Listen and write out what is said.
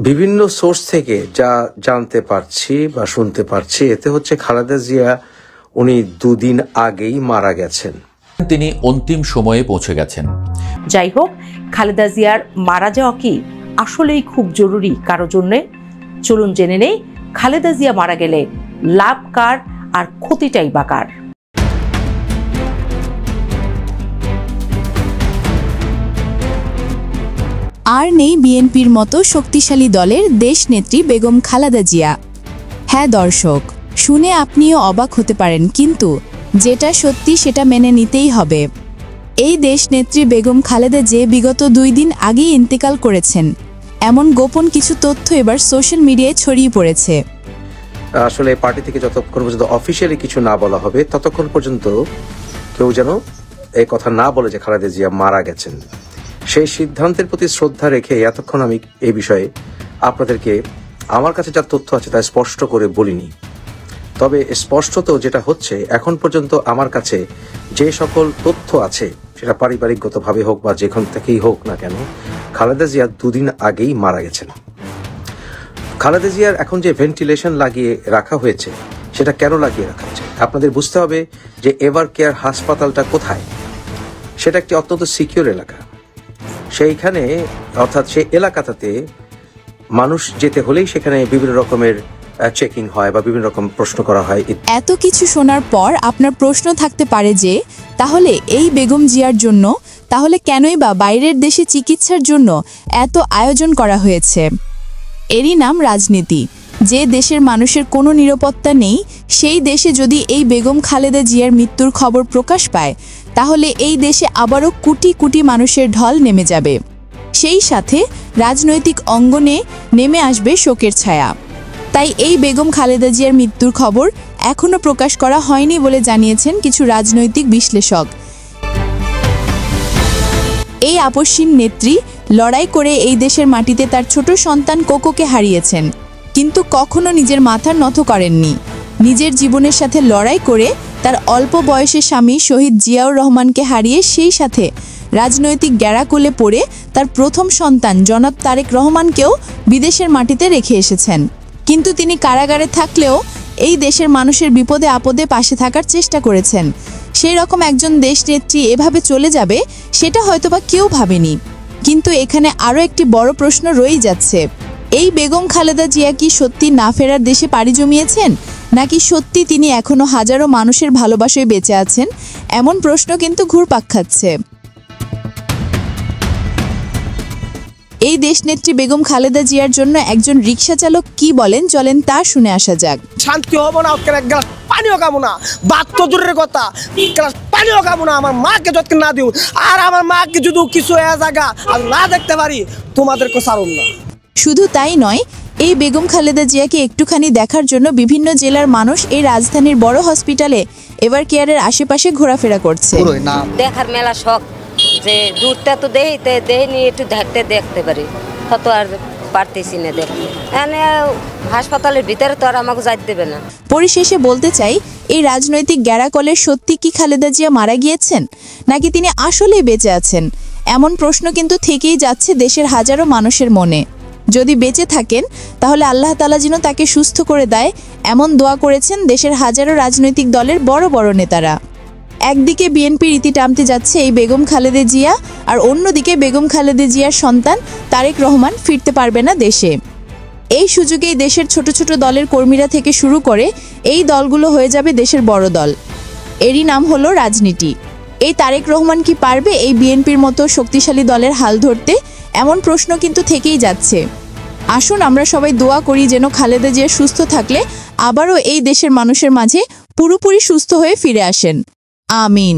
বিভিন্ন সোর্স থেকে যা জানতে পারছি বা শুনতে পারছি, এতে হচ্ছে খালেদা জিয়া উনি 2 দিন আগেই মারা গেছেন। তিনি অন্তিম সময়ে পৌঁছে গেছেন। যাই হোক, খালেদা জিয়ার মারা যাওয়া কি আসলেই খুব জরুরি কারো জন্য? চলুন জেনে নেই খালেদা জিয়া মারা গেলে লাভ কার আর ক্ষতিটাই বা কার। আর নেই বিএনপির মতো শক্তিশালী দলের দেশনেত্রী বেগম খালেদা জিয়া। হ্যাঁ দর্শক, শুনে আপনিও অবাক হতে পারেন, কিন্তু যেটা সত্যি সেটা মেনে নিতেই হবে। এই দেশনেত্রী বেগম খালেদা যে বিগত 2 দিন আগেই ইন্তেকাল করেছেন, এমন গোপন কিছু তথ্য এবার সোশ্যাল মিডিয়ায় ছড়িয়ে পড়েছে। আসলে পার্টি থেকে যতক্ষণ পর্যন্ত অফিসিয়ালি কিছু না বলা হবে ততক্ষণ পর্যন্ত কেউ যেন এই কথা না বলে যে খালেদা জিয়া মারা গেছেন। সেই সিদ্ধান্তের প্রতি শ্রদ্ধা রেখে এতক্ষণ আমি এই বিষয়ে আপনাদেরকে আমার কাছে যা তথ্য আছে তা স্পষ্ট করে বলিনি। তবে স্পষ্টত যেটা হচ্ছে, এখন পর্যন্ত আমার কাছে যে সকল তথ্য আছে, সেটা পারিবারিকগতভাবে হোক বা যেখান থেকেই হোক না কেন, খালেদা জিয়া 2 দিন আগেই মারা গেছেন। খালেদা জিয়ার এখন যে ভেন্টিলেশন লাগিয়ে রাখা হয়েছে, সেটা কেন লাগিয়ে রাখা হয়েছে আপনাদের বুঝতে হবে। যে এভার কেয়ার হাসপাতালটা কোথায়, সেটা একটি অত্যন্ত সিকিউর এলাকা। সেইখানে অর্থাৎ সেই এলাকাটাতে মানুষ যেতে হলেই সেখানে বিভিন্ন রকমের চেকিং হয় বা বিভিন্ন রকম প্রশ্ন করা হয়। এত কিছু শোনার পর আপনার প্রশ্ন থাকতে পারে যে তাহলে এই বেগম জিয়ার জন্য তাহলে কেনই বা বাইরের দেশে চিকিৎসার জন্য এত আয়োজন করা হয়েছে? এরই নাম রাজনীতি। যে দেশের মানুষের কোনো নিরাপত্তা নেই, সেই দেশে যদি এই বেগম খালেদা জিয়ার মৃত্যুর খবর প্রকাশ পায়, তাহলে এই দেশে আবারও কোটি কোটি মানুষের ঢল নেমে যাবে। সেই সাথে রাজনৈতিক অঙ্গনে নেমে আসবে শোকের ছায়া। তাই এই বেগম খালেদা জিয়ার মৃত্যুর খবর এখনও প্রকাশ করা হয়নি বলে জানিয়েছেন কিছু রাজনৈতিক বিশ্লেষক। এই আপসহীন নেত্রী লড়াই করে এই দেশের মাটিতে তার ছোট সন্তান কোকোকে হারিয়েছেন, কিন্তু কখনো নিজের মাথা নত করেননি। নিজের জীবনের সাথে লড়াই করে তার অল্প বয়সে স্বামী শহীদ জিয়াউর রহমানকে হারিয়ে সেই সাথে রাজনৈতিক গ্যাড়াকোলে পড়ে তার প্রথম সন্তান জনাব তারেক রহমানকেও বিদেশের মাটিতে রেখে এসেছেন। কিন্তু তিনি কারাগারে থাকলেও এই দেশের মানুষের বিপদে আপদে পাশে থাকার চেষ্টা করেছেন। সেই রকম একজন দেশনেত্রী এভাবে চলে যাবে, সেটা হয়তোবা কেউ ভাবেনি। কিন্তু এখানে আরও একটি বড় প্রশ্ন রয়েই যাচ্ছে, এই বেগম খালেদা জিয়া কি সত্যি না ফেরার দেশে পাড়ি জমিয়েছেন, নাকি সত্যি তিনি এখনও হাজারো মানুষের ভালোবাসায় বেঁচে আছেন? এমন প্রশ্ন কিন্তু ঘুরপাক খাচ্ছে। এই দেশনেত্রী বেগম খালেদা জিয়ার জন্য একজন রিকশা চালক কি বলেন, চলেন তা শুনে আসা যাক। শান্তি হবো না, এক গ্লাস পানিও খাবো না, বাদ তো দূরের কথা, গ্লাস পানিও খাবো না। আমার মাকে যতক্ষণ না দিও, আর আমার মাকে যদি কিছু জায়গা আর না দেখতে পারি, তোমাদেরকে ছাড়ুন না। শুধু তাই নয়, এই বেগম খালেদা জিয়াকে একটুখানি দেখার জন্য বিভিন্ন জেলার মানুষ এই রাজধানীর বড় হসপিটালে এভার কেয়ারের আশেপাশে ঘোরাফেরা করছে। দেখার মেলা শখ, যে দূরটা তো দেখিনি, একটু দেখতে পারি, তত আর পারতেছি না দেখতে। এখানে হাসপাতালের ভিতরে তো আর আমাকে যাইতে দেবে না। পরিশেষে বলতে চাই, এই রাজনৈতিক গ্যাড়াকলে সত্যি কি খালেদা জিয়া মারা গিয়েছেন, নাকি তিনি আসলেই বেঁচে আছেন? এমন প্রশ্ন কিন্তু থেকেই যাচ্ছে দেশের হাজারো মানুষের মনে। যদি বেঁচে থাকেন, তাহলে আল্লাহ তাআলা যেন তাকে সুস্থ করে দেয়, এমন দোয়া করেছেন দেশের হাজারো রাজনৈতিক দলের বড় বড় নেতারা। একদিকে বিএনপি রীতি টানতে যাচ্ছে এই বেগম খালেদা জিয়া, আর অন্যদিকে বেগম খালেদা জিয়ার সন্তান তারেক রহমান ফিরতে পারবে না দেশে। এই সুযোগেই দেশের ছোট ছোট দলের কর্মীরা থেকে শুরু করে এই দলগুলো হয়ে যাবে দেশের বড় দল। এরই নাম হলো রাজনীতি। এই তারেক রহমান কি পারবে এই বিএনপির মতো শক্তিশালী দলের হাল ধরতে? এমন প্রশ্ন কিন্তু থেকেই যাচ্ছে। আসুন আমরা সবাই দোয়া করি যেন খালেদা জিয়া সুস্থ থাকলে আবারও এই দেশের মানুষের মাঝে পুরোপুরি সুস্থ হয়ে ফিরে আসেন। আমিন।